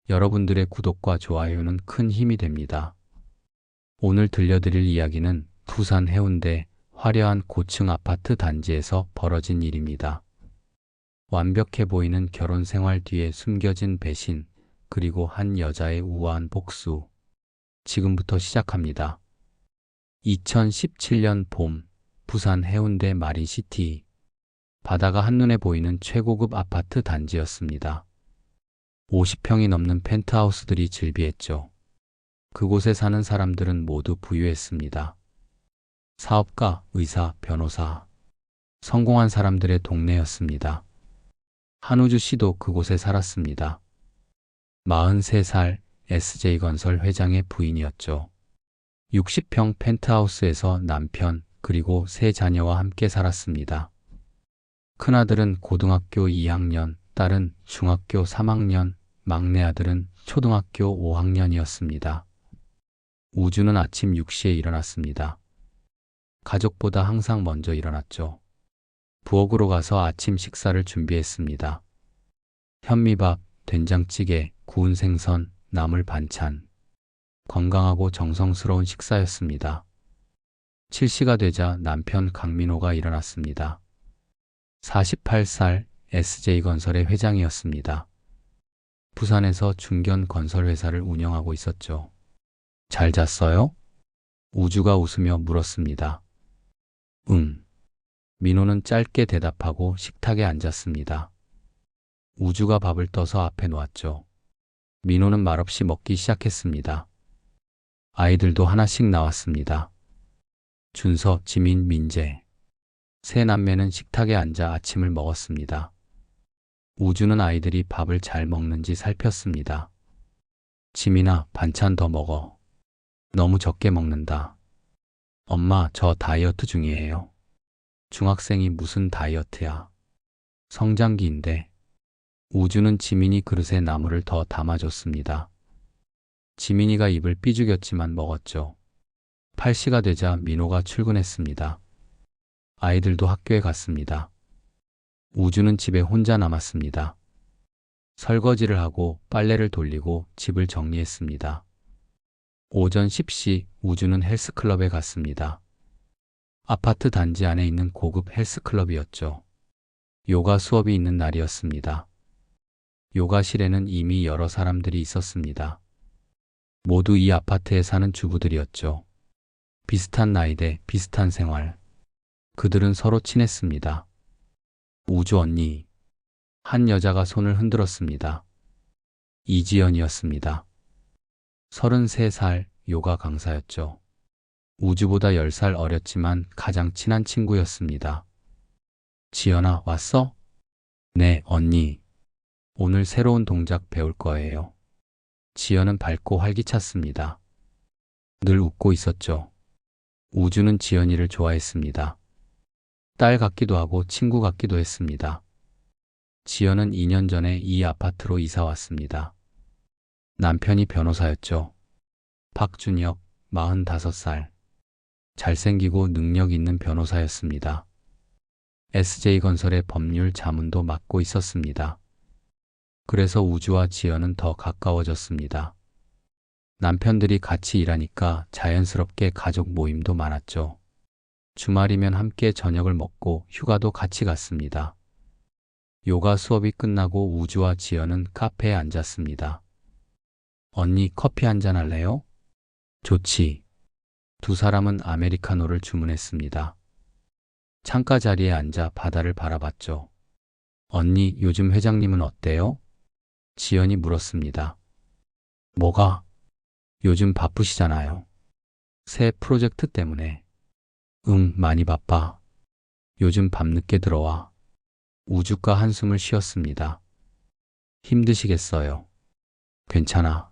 여러분들의 구독과 좋아요는 큰 힘이 됩니다. 오늘 들려드릴 이야기는 부산 해운대 화려한 고층 아파트 단지에서 벌어진 일입니다. 완벽해 보이는 결혼 생활 뒤에 숨겨진 배신, 그리고 한 여자의 우아한 복수. 지금부터 시작합니다. 2017년 봄, 부산 해운대 마린시티. 바다가 한눈에 보이는 최고급 아파트 단지였습니다. 50평이 넘는 펜트하우스들이 즐비했죠. 그곳에 사는 사람들은 모두 부유했습니다. 사업가, 의사, 변호사. 성공한 사람들의 동네였습니다. 한우주 씨도 그곳에 살았습니다. 43살 SJ건설 회장의 부인이었죠. 60평 펜트하우스에서 남편 그리고 세 자녀와 함께 살았습니다. 큰아들은 고등학교 2학년, 딸은 중학교 3학년, 막내 아들은 초등학교 5학년이었습니다. 우주는 아침 6시에 일어났습니다. 가족보다 항상 먼저 일어났죠. 부엌으로 가서 아침 식사를 준비했습니다. 현미밥, 된장찌개, 구운 생선, 나물 반찬. 건강하고 정성스러운 식사였습니다. 7시가 되자 남편 강민호가 일어났습니다. 48살 SJ건설의 회장이었습니다. 부산에서 중견 건설회사를 운영하고 있었죠. 잘 잤어요? 우주가 웃으며 물었습니다. 응. 민호는 짧게 대답하고 식탁에 앉았습니다. 우주가 밥을 떠서 앞에 놓았죠. 민호는 말없이 먹기 시작했습니다. 아이들도 하나씩 나왔습니다. 준서, 지민, 민재. 세 남매는 식탁에 앉아 아침을 먹었습니다. 우주는 아이들이 밥을 잘 먹는지 살폈습니다. 지민아, 반찬 더 먹어. 너무 적게 먹는다. 엄마, 저 다이어트 중이에요. 중학생이 무슨 다이어트야. 성장기인데. 우주는 지민이 그릇에 나물을 더 담아줬습니다. 지민이가 입을 삐죽였지만 먹었죠. 8시가 되자 민호가 출근했습니다. 아이들도 학교에 갔습니다. 우주는 집에 혼자 남았습니다. 설거지를 하고 빨래를 돌리고 집을 정리했습니다. 오전 10시 우주는 헬스클럽에 갔습니다. 아파트 단지 안에 있는 고급 헬스클럽이었죠. 요가 수업이 있는 날이었습니다. 요가실에는 이미 여러 사람들이 있었습니다. 모두 이 아파트에 사는 주부들이었죠. 비슷한 나이대, 비슷한 생활. 그들은 서로 친했습니다. 우주 언니. 한 여자가 손을 흔들었습니다. 이지연이었습니다. 33살 요가 강사였죠. 우주보다 10살 어렸지만 가장 친한 친구였습니다. 지연아, 왔어? 네, 언니. 오늘 새로운 동작 배울 거예요. 지연은 밝고 활기찼습니다. 늘 웃고 있었죠. 우주는 지연이를 좋아했습니다. 딸 같기도 하고 친구 같기도 했습니다. 지연은 2년 전에 이 아파트로 이사 왔습니다. 남편이 변호사였죠. 박준혁, 45살. 잘생기고 능력 있는 변호사였습니다. SJ건설의 법률 자문도 맡고 있었습니다. 그래서 우주와 지연은 더 가까워졌습니다. 남편들이 같이 일하니까 자연스럽게 가족 모임도 많았죠. 주말이면 함께 저녁을 먹고 휴가도 같이 갔습니다. 요가 수업이 끝나고 우주와 지연은 카페에 앉았습니다. 언니, 커피 한잔 할래요? 좋지. 두 사람은 아메리카노를 주문했습니다. 창가 자리에 앉아 바다를 바라봤죠. 언니, 요즘 회장님은 어때요? 지연이 물었습니다. 뭐가? 요즘 바쁘시잖아요. 새 프로젝트 때문에. 응, 많이 바빠. 요즘 밤늦게 들어와. 우주가 한숨을 쉬었습니다. 힘드시겠어요. 괜찮아.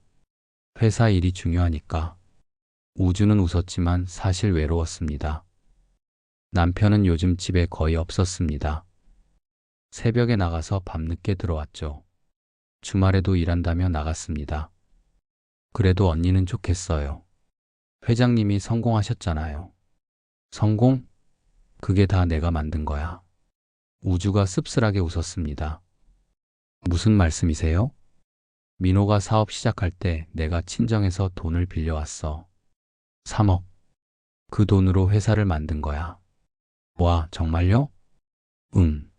회사 일이 중요하니까. 우주는 웃었지만 사실 외로웠습니다. 남편은 요즘 집에 거의 없었습니다. 새벽에 나가서 밤늦게 들어왔죠. 주말에도 일한다며 나갔습니다. 그래도 언니는 좋겠어요. 회장님이 성공하셨잖아요. 성공? 그게 다 내가 만든 거야. 우주가 씁쓸하게 웃었습니다. 무슨 말씀이세요? 민호가 사업 시작할 때 내가 친정에서 돈을 빌려왔어. 3억. 그 돈으로 회사를 만든 거야. 와, 정말요? 응.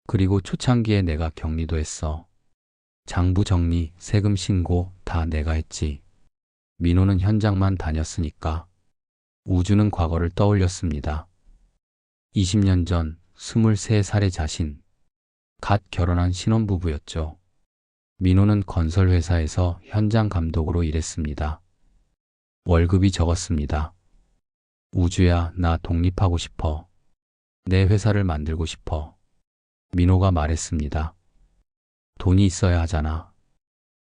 그리고 초창기에 내가 격리도 했어. 장부 정리, 세금 신고 다 내가 했지. 민호는 현장만 다녔으니까. 우주는 과거를 떠올렸습니다. 20년 전 23살의 자신. 갓 결혼한 신혼부부였죠. 민호는 건설회사에서 현장 감독으로 일했습니다. 월급이 적었습니다. 우주야, 나 독립하고 싶어. 내 회사를 만들고 싶어. 민호가 말했습니다. 돈이 있어야 하잖아.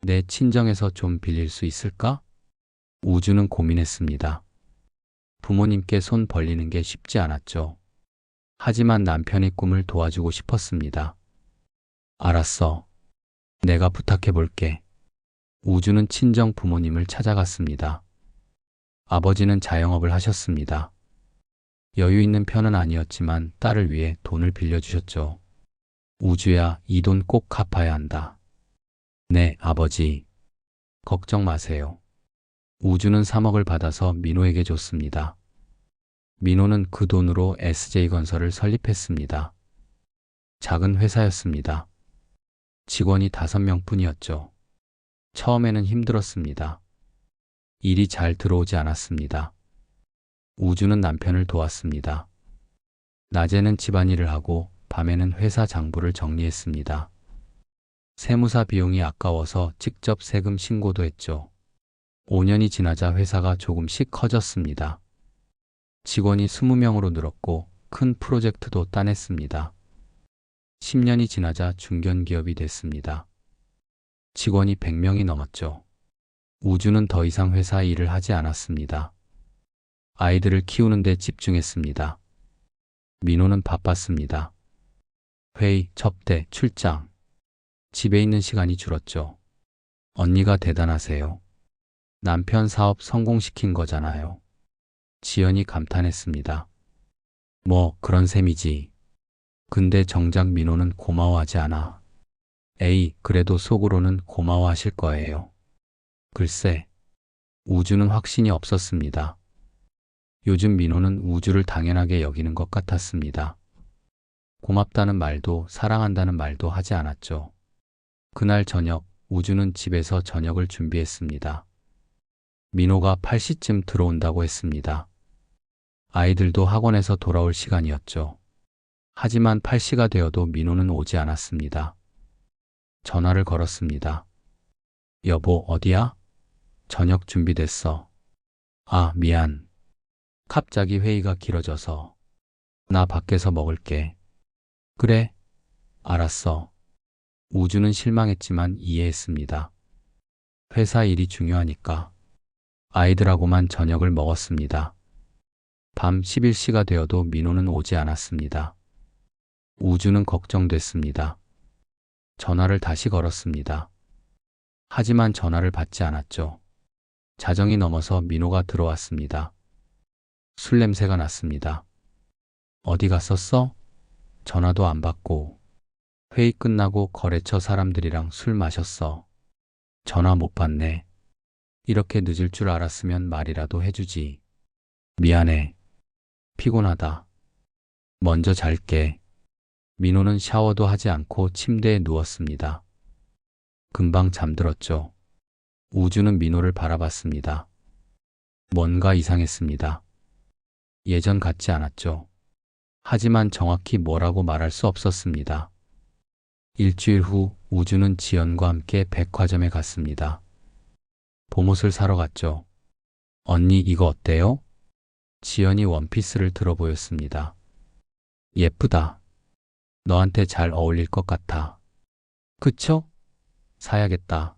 내 친정에서 좀 빌릴 수 있을까? 우주는 고민했습니다. 부모님께 손 벌리는 게 쉽지 않았죠. 하지만 남편의 꿈을 도와주고 싶었습니다. 알았어. 내가 부탁해 볼게. 우주는 친정 부모님을 찾아갔습니다. 아버지는 자영업을 하셨습니다. 여유 있는 편은 아니었지만 딸을 위해 돈을 빌려주셨죠. 우주야, 이 돈 꼭 갚아야 한다. 네, 아버지. 걱정 마세요. 우주는 3억을 받아서 민호에게 줬습니다. 민호는 그 돈으로 SJ건설을 설립했습니다. 작은 회사였습니다. 직원이 5명뿐이었죠. 처음에는 힘들었습니다. 일이 잘 들어오지 않았습니다. 우주는 남편을 도왔습니다. 낮에는 집안일을 하고 밤에는 회사 장부를 정리했습니다. 세무사 비용이 아까워서 직접 세금 신고도 했죠. 5년이 지나자 회사가 조금씩 커졌습니다. 직원이 20명으로 늘었고 큰 프로젝트도 따냈습니다. 10년이 지나자 중견기업이 됐습니다. 직원이 100명이 넘었죠. 우주는 더 이상 회사 일을 하지 않았습니다. 아이들을 키우는 데 집중했습니다. 민호는 바빴습니다. 회의, 접대, 출장. 집에 있는 시간이 줄었죠. 언니가 대단하세요. 남편 사업 성공시킨 거잖아요. 지연이 감탄했습니다. 뭐 그런 셈이지. 근데 정작 민호는 고마워하지 않아. 에이, 그래도 속으로는 고마워하실 거예요. 글쎄, 우주는 확신이 없었습니다. 요즘 민호는 우주를 당연하게 여기는 것 같았습니다. 고맙다는 말도 사랑한다는 말도 하지 않았죠. 그날 저녁, 우주는 집에서 저녁을 준비했습니다. 민호가 8시쯤 들어온다고 했습니다. 아이들도 학원에서 돌아올 시간이었죠. 하지만 8시가 되어도 민호는 오지 않았습니다. 전화를 걸었습니다. 여보, 어디야? 저녁 준비됐어. 아, 미안. 갑자기 회의가 길어져서. 나 밖에서 먹을게. 그래, 알았어. 우주는 실망했지만 이해했습니다. 회사 일이 중요하니까. 아이들하고만 저녁을 먹었습니다. 밤 11시가 되어도 민호는 오지 않았습니다. 우주는 걱정됐습니다. 전화를 다시 걸었습니다. 하지만 전화를 받지 않았죠. 자정이 넘어서 민호가 들어왔습니다. 술 냄새가 났습니다. 어디 갔었어? 전화도 안 받고. 회의 끝나고 거래처 사람들이랑 술 마셨어. 전화 못 받네. 이렇게 늦을 줄 알았으면 말이라도 해주지. 미안해. 피곤하다. 먼저 잘게. 민호는 샤워도 하지 않고 침대에 누웠습니다. 금방 잠들었죠. 우주는 민호를 바라봤습니다. 뭔가 이상했습니다. 예전 같지 않았죠. 하지만 정확히 뭐라고 말할 수 없었습니다. 일주일 후 우주는 지연과 함께 백화점에 갔습니다. 봄옷을 사러 갔죠. 언니, 이거 어때요? 지연이 원피스를 들어 보였습니다. 예쁘다. 너한테 잘 어울릴 것 같아. 그쵸? 사야겠다.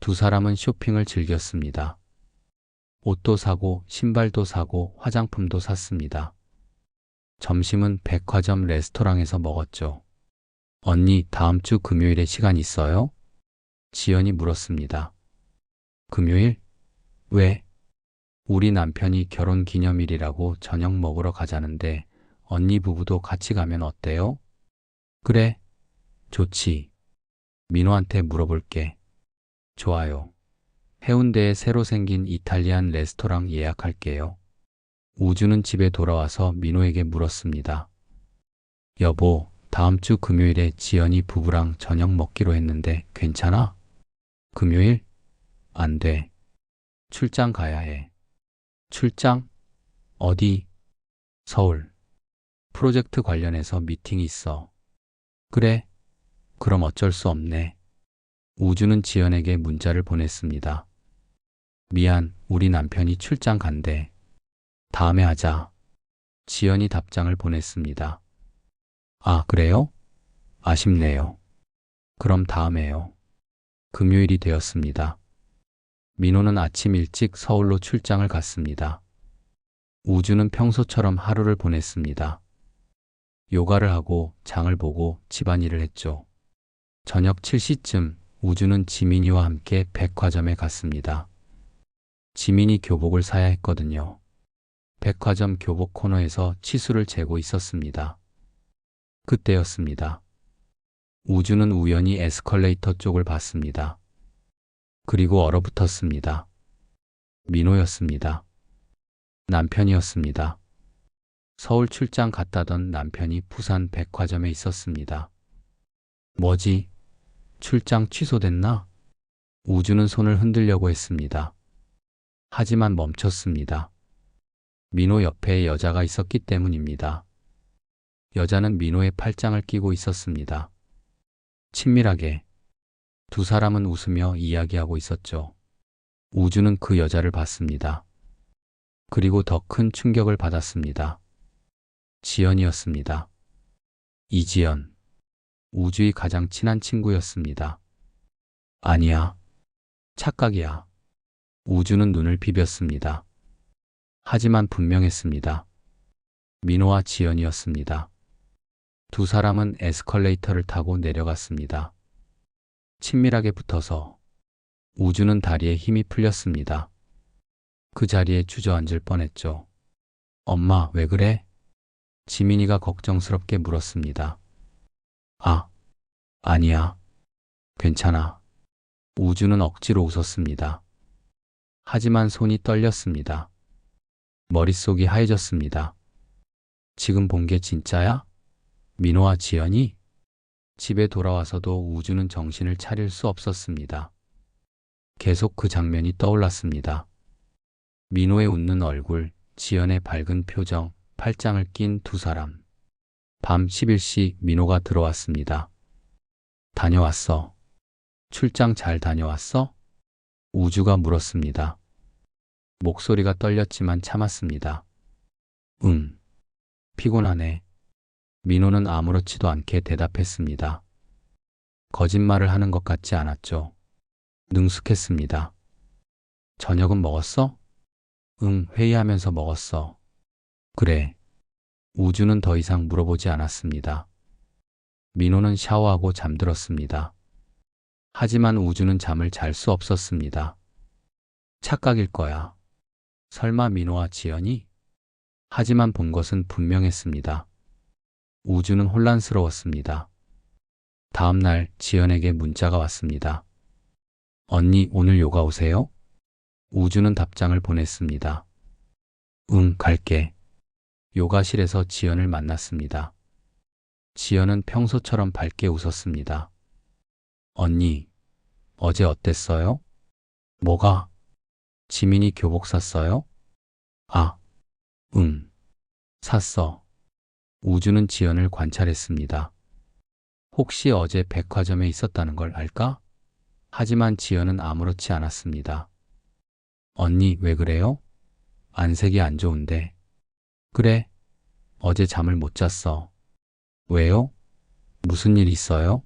두 사람은 쇼핑을 즐겼습니다. 옷도 사고 신발도 사고 화장품도 샀습니다. 점심은 백화점 레스토랑에서 먹었죠. 언니, 다음 주 금요일에 시간 있어요? 지연이 물었습니다. 금요일? 왜? 우리 남편이 결혼 기념일이라고 저녁 먹으러 가자는데 언니 부부도 같이 가면 어때요? 그래, 좋지. 민호한테 물어볼게. 좋아요. 해운대에 새로 생긴 이탈리안 레스토랑 예약할게요. 우주는 집에 돌아와서 민호에게 물었습니다. 여보, 다음 주 금요일에 지연이 부부랑 저녁 먹기로 했는데 괜찮아? 금요일? 안 돼. 출장 가야 해. 출장? 어디? 서울. 프로젝트 관련해서 미팅이 있어. 그래? 그럼 어쩔 수 없네. 우주는 지연에게 문자를 보냈습니다. 미안, 우리 남편이 출장 간대. 다음에 하자. 지연이 답장을 보냈습니다. 아, 그래요? 아쉽네요. 그럼 다음에요. 금요일이 되었습니다. 민호는 아침 일찍 서울로 출장을 갔습니다. 우주는 평소처럼 하루를 보냈습니다. 요가를 하고 장을 보고 집안일을 했죠. 저녁 7시쯤 우주는 지민이와 함께 백화점에 갔습니다. 지민이 교복을 사야 했거든요. 백화점 교복 코너에서 치수를 재고 있었습니다. 그때였습니다. 우주는 우연히 에스컬레이터 쪽을 봤습니다. 그리고 얼어붙었습니다. 민호였습니다. 남편이었습니다. 서울 출장 갔다던 남편이 부산 백화점에 있었습니다. 뭐지? 출장 취소됐나? 우주는 손을 흔들려고 했습니다. 하지만 멈췄습니다. 민호 옆에 여자가 있었기 때문입니다. 여자는 민호의 팔짱을 끼고 있었습니다. 친밀하게 두 사람은 웃으며 이야기하고 있었죠. 우주는 그 여자를 봤습니다. 그리고 더 큰 충격을 받았습니다. 지연이었습니다. 이지연. 우주의 가장 친한 친구였습니다. 아니야. 착각이야. 우주는 눈을 비볐습니다. 하지만 분명했습니다. 민호와 지연이었습니다. 두 사람은 에스컬레이터를 타고 내려갔습니다. 친밀하게 붙어서 우주는 다리에 힘이 풀렸습니다. 그 자리에 주저앉을 뻔했죠. 엄마, 왜 그래? 지민이가 걱정스럽게 물었습니다. 아, 아니야. 괜찮아. 우주는 억지로 웃었습니다. 하지만 손이 떨렸습니다. 머릿속이 하얘졌습니다. 지금 본 게 진짜야? 민호와 지연이? 집에 돌아와서도 우주는 정신을 차릴 수 없었습니다. 계속 그 장면이 떠올랐습니다. 민호의 웃는 얼굴, 지연의 밝은 표정, 팔짱을 낀 두 사람. 밤 11시 민호가 들어왔습니다. 다녀왔어. 출장 잘 다녀왔어? 우주가 물었습니다. 목소리가 떨렸지만 참았습니다. 응. 피곤하네. 민호는 아무렇지도 않게 대답했습니다. 거짓말을 하는 것 같지 않았죠. 능숙했습니다. 저녁은 먹었어? 응, 회의하면서 먹었어. 그래. 우주는 더 이상 물어보지 않았습니다. 민호는 샤워하고 잠들었습니다. 하지만 우주는 잠을 잘 수 없었습니다. 착각일 거야. 설마 민호와 지연이? 하지만 본 것은 분명했습니다. 우주는 혼란스러웠습니다. 다음 날 지연에게 문자가 왔습니다. 언니, 오늘 요가 오세요? 우주는 답장을 보냈습니다. 응, 갈게. 요가실에서 지연을 만났습니다. 지연은 평소처럼 밝게 웃었습니다. 언니, 어제 어땠어요? 뭐가? 지민이 교복 샀어요? 아, 응, 샀어. 우주는 지연을 관찰했습니다. 혹시 어제 백화점에 있었다는 걸 알까? 하지만 지연은 아무렇지 않았습니다. 언니, 왜 그래요? 안색이 안 좋은데. 그래, 어제 잠을 못 잤어. 왜요? 무슨 일 있어요?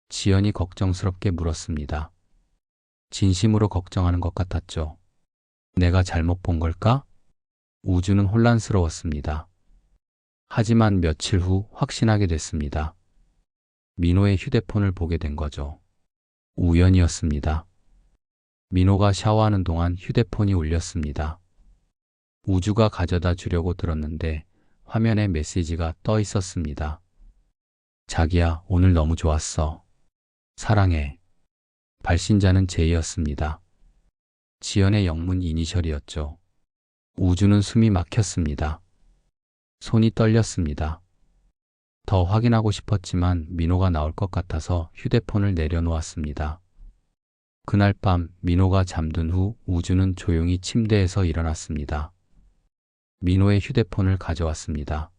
지연이 걱정스럽게 물었습니다. 진심으로 걱정하는 것 같았죠. 내가 잘못 본 걸까? 우주는 혼란스러웠습니다. 하지만 며칠 후 확신하게 됐습니다. 민호의 휴대폰을 보게 된 거죠. 우연이었습니다. 민호가 샤워하는 동안 휴대폰이 울렸습니다. 우주가 가져다 주려고 들었는데 화면에 메시지가 떠 있었습니다. 자기야, 오늘 너무 좋았어. 사랑해. 발신자는 J였습니다. 지연의 영문 이니셜이었죠. 우주는 숨이 막혔습니다. 손이 떨렸습니다. 더 확인하고 싶었지만 민호가 나올 것 같아서 휴대폰을 내려놓았습니다. 그날 밤 민호가 잠든 후 우주는 조용히 침대에서 일어났습니다. 민호의 휴대폰을 가져왔습니다.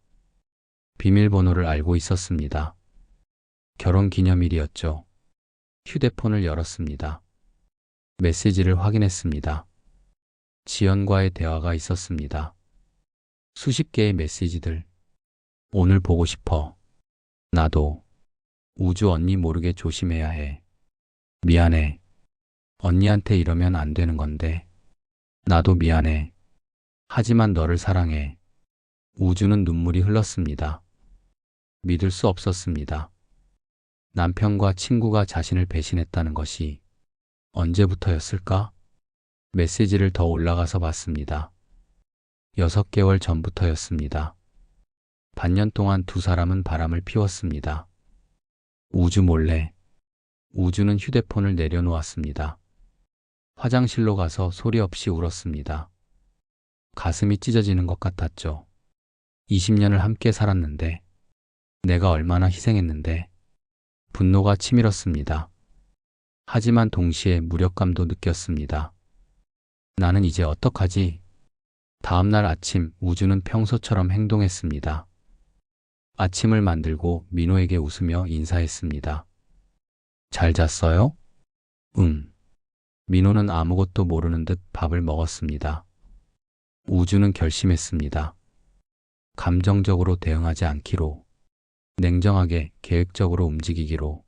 비밀번호를 알고 있었습니다. 결혼 기념일이었죠. 휴대폰을 열었습니다. 메시지를 확인했습니다. 지연과의 대화가 있었습니다. 수십 개의 메시지들. 오늘 보고 싶어. 나도. 우주 언니 모르게 조심해야 해. 미안해. 언니한테 이러면 안 되는 건데. 나도 미안해. 하지만 너를 사랑해. 우주는 눈물이 흘렀습니다. 믿을 수 없었습니다. 남편과 친구가 자신을 배신했다는 것이 언제부터였을까? 메시지를 더 올라가서 봤습니다. 6개월 전부터였습니다. 반년 동안 두 사람은 바람을 피웠습니다. 우주 몰래. 우주는 휴대폰을 내려놓았습니다. 화장실로 가서 소리 없이 울었습니다. 가슴이 찢어지는 것 같았죠. 20년을 함께 살았는데, 내가 얼마나 희생했는데, 분노가 치밀었습니다. 하지만 동시에 무력감도 느꼈습니다. 나는 이제 어떡하지? 다음날 아침 우주는 평소처럼 행동했습니다. 아침을 만들고 민호에게 웃으며 인사했습니다. 잘 잤어요? 응. 민호는 아무것도 모르는 듯 밥을 먹었습니다. 우주는 결심했습니다. 감정적으로 대응하지 않기로, 냉정하게 계획적으로 움직이기로.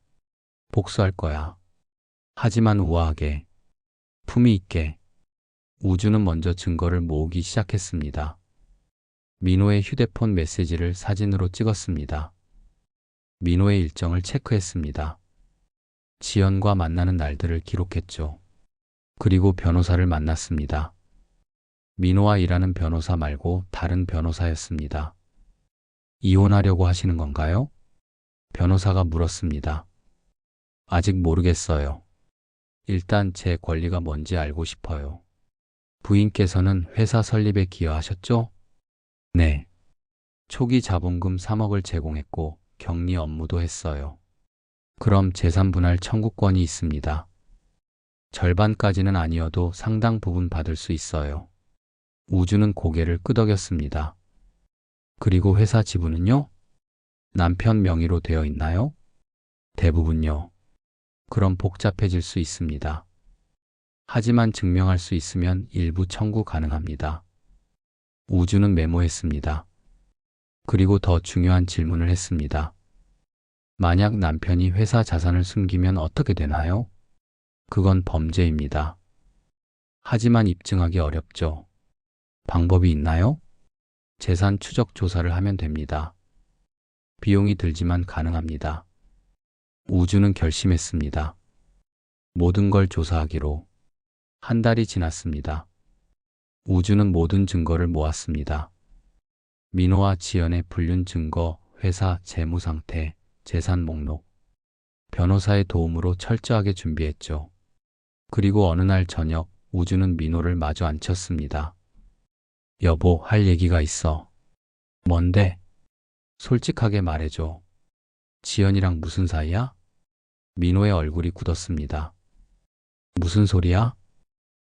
복수할 거야. 하지만 우아하게, 품위 있게. 우주는 먼저 증거를 모으기 시작했습니다. 민호의 휴대폰 메시지를 사진으로 찍었습니다. 민호의 일정을 체크했습니다. 지연과 만나는 날들을 기록했죠. 그리고 변호사를 만났습니다. 민호와 일하는 변호사 말고 다른 변호사였습니다. 이혼하려고 하시는 건가요? 변호사가 물었습니다. 아직 모르겠어요. 일단 제 권리가 뭔지 알고 싶어요. 부인께서는 회사 설립에 기여하셨죠? 네. 초기 자본금 3억을 제공했고 격리 업무도 했어요. 그럼 재산 분할 청구권이 있습니다. 절반까지는 아니어도 상당 부분 받을 수 있어요. 우주는 고개를 끄덕였습니다. 그리고 회사 지분은요? 남편 명의로 되어 있나요? 대부분요. 그럼 복잡해질 수 있습니다. 하지만 증명할 수 있으면 일부 청구 가능합니다. 우주는 메모했습니다. 그리고 더 중요한 질문을 했습니다. 만약 남편이 회사 자산을 숨기면 어떻게 되나요? 그건 범죄입니다. 하지만 입증하기 어렵죠. 방법이 있나요? 재산 추적 조사를 하면 됩니다. 비용이 들지만 가능합니다. 우주는 결심했습니다. 모든 걸 조사하기로. 한 달이 지났습니다. 우주는 모든 증거를 모았습니다. 민호와 지연의 불륜 증거, 회사 재무 상태, 재산 목록. 변호사의 도움으로 철저하게 준비했죠. 그리고 어느 날 저녁 우주는 민호를 마주 앉혔습니다. 여보, 할 얘기가 있어. 뭔데? 솔직하게 말해줘. 지연이랑 무슨 사이야? 민호의 얼굴이 굳었습니다. 무슨 소리야?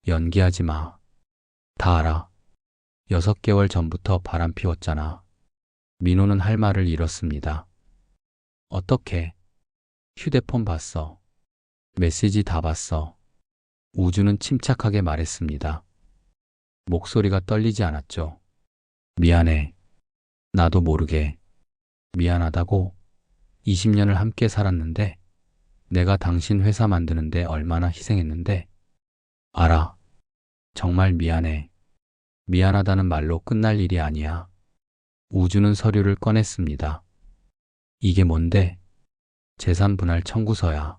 연기하지 마. 다 알아. 6개월 전부터 바람 피웠잖아. 민호는 할 말을 잃었습니다. 어떻게? 휴대폰 봤어. 메시지 다 봤어. 우주는 침착하게 말했습니다. 목소리가 떨리지 않았죠. 미안해. 나도 모르게. 미안하다고? 20년을 함께 살았는데, 내가 당신 회사 만드는데 얼마나 희생했는데. 알아. 정말 미안해. 미안하다는 말로 끝날 일이 아니야. 우주는 서류를 꺼냈습니다. 이게 뭔데? 재산 분할 청구서야.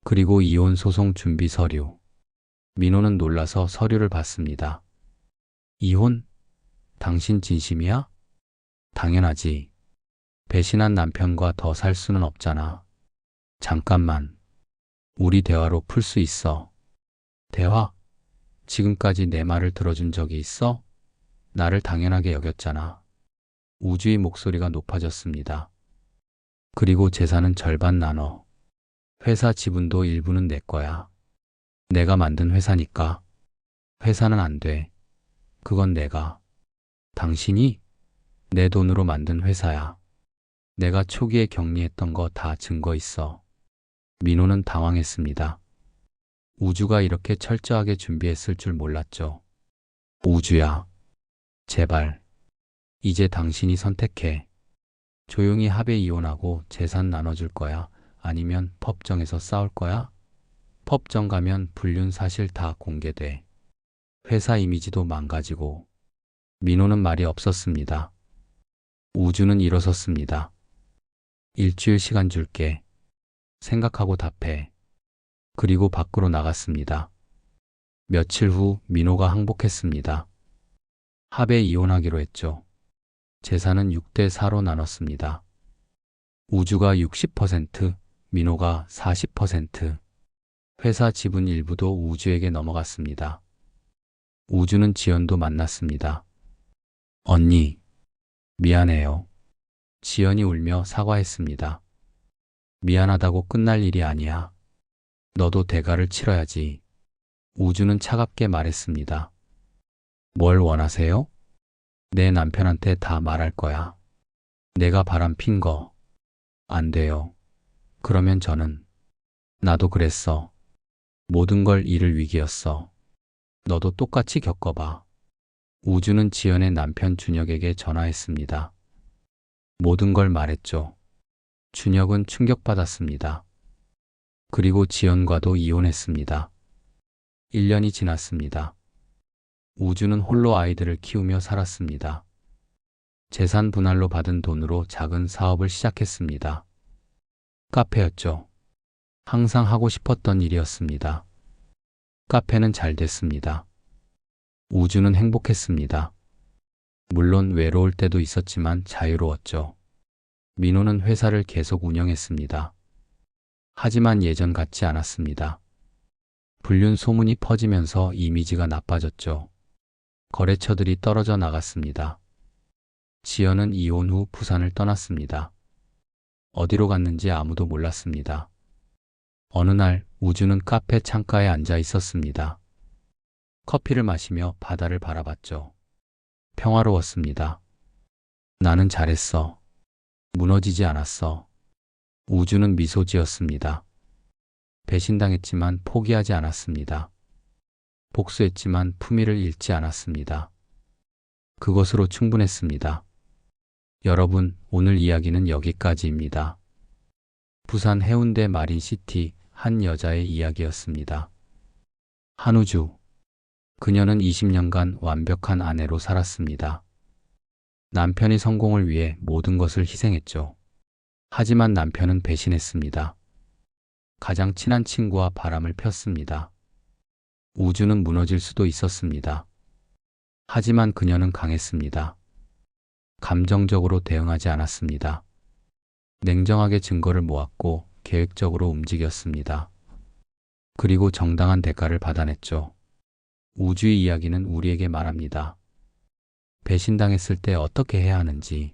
그리고 이혼 소송 준비 서류. 민호는 놀라서 서류를 봤습니다. 이혼? 당신 진심이야? 당연하지. 배신한 남편과 더 살 수는 없잖아. 잠깐만. 우리 대화로 풀 수 있어. 대화? 지금까지 내 말을 들어준 적이 있어? 나를 당연하게 여겼잖아. 우주의 목소리가 높아졌습니다. 그리고 재산은 절반 나눠. 회사 지분도 일부는 내 거야. 내가 만든 회사니까. 회사는 안 돼. 그건 내가. 당신이? 내 돈으로 만든 회사야. 내가 초기에 격리했던 거 다 증거 있어. 민호는 당황했습니다. 우주가 이렇게 철저하게 준비했을 줄 몰랐죠. 우주야. 제발. 이제 당신이 선택해. 조용히 합의 이혼하고 재산 나눠줄 거야? 아니면 법정에서 싸울 거야? 법정 가면 불륜 사실 다 공개돼. 회사 이미지도 망가지고. 민호는 말이 없었습니다. 우주는 일어섰습니다. 일주일 시간 줄게. 생각하고 답해. 그리고 밖으로 나갔습니다. 며칠 후 민호가 항복했습니다. 합의 이혼하기로 했죠. 재산은 6대 4로 나눴습니다. 우주가 60%, 민호가 40%. 회사 지분 일부도 우주에게 넘어갔습니다. 우주는 지연도 만났습니다. 언니, 미안해요. 지연이 울며 사과했습니다. 미안하다고 끝날 일이 아니야. 너도 대가를 치러야지. 우주는 차갑게 말했습니다. 뭘 원하세요? 내 남편한테 다 말할 거야. 내가 바람핀 거. 안 돼요. 그러면 저는. 나도 그랬어. 모든 걸 잃을 위기였어. 너도 똑같이 겪어봐. 우주는 지연의 남편 준혁에게 전화했습니다. 모든 걸 말했죠. 준혁은 충격받았습니다. 그리고 지연과도 이혼했습니다. 1년이 지났습니다. 우주는 홀로 아이들을 키우며 살았습니다. 재산 분할로 받은 돈으로 작은 사업을 시작했습니다. 카페였죠. 항상 하고 싶었던 일이었습니다. 카페는 잘 됐습니다. 우주는 행복했습니다. 물론 외로울 때도 있었지만 자유로웠죠. 민호는 회사를 계속 운영했습니다. 하지만 예전 같지 않았습니다. 불륜 소문이 퍼지면서 이미지가 나빠졌죠. 거래처들이 떨어져 나갔습니다. 지연은 이혼 후 부산을 떠났습니다. 어디로 갔는지 아무도 몰랐습니다. 어느 날 우주는 카페 창가에 앉아 있었습니다. 커피를 마시며 바다를 바라봤죠. 평화로웠습니다. 나는 잘했어. 무너지지 않았어. 우주는 미소 지었습니다. 배신당했지만 포기하지 않았습니다. 복수했지만 품위를 잃지 않았습니다. 그것으로 충분했습니다. 여러분, 오늘 이야기는 여기까지입니다. 부산 해운대 마린시티 한 여자의 이야기였습니다. 한우주. 그녀는 20년간 완벽한 아내로 살았습니다. 남편이 성공을 위해 모든 것을 희생했죠. 하지만 남편은 배신했습니다. 가장 친한 친구와 바람을 폈습니다. 우주는 무너질 수도 있었습니다. 하지만 그녀는 강했습니다. 감정적으로 대응하지 않았습니다. 냉정하게 증거를 모았고 계획적으로 움직였습니다. 그리고 정당한 대가를 받아냈죠. 우주의 이야기는 우리에게 말합니다. 배신당했을 때 어떻게 해야 하는지.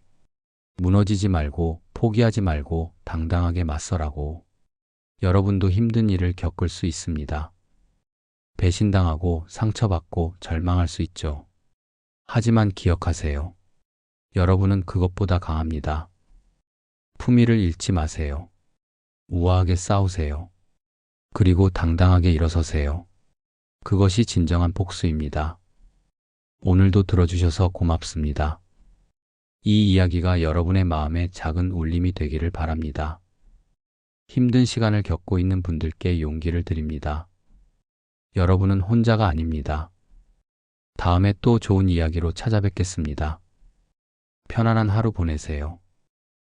무너지지 말고 포기하지 말고 당당하게 맞서라고. 여러분도 힘든 일을 겪을 수 있습니다. 배신당하고 상처받고 절망할 수 있죠. 하지만 기억하세요. 여러분은 그것보다 강합니다. 품위를 잃지 마세요. 우아하게 싸우세요. 그리고 당당하게 일어서세요. 그것이 진정한 복수입니다. 오늘도 들어주셔서 고맙습니다. 이 이야기가 여러분의 마음에 작은 울림이 되기를 바랍니다. 힘든 시간을 겪고 있는 분들께 용기를 드립니다. 여러분은 혼자가 아닙니다. 다음에 또 좋은 이야기로 찾아뵙겠습니다. 편안한 하루 보내세요.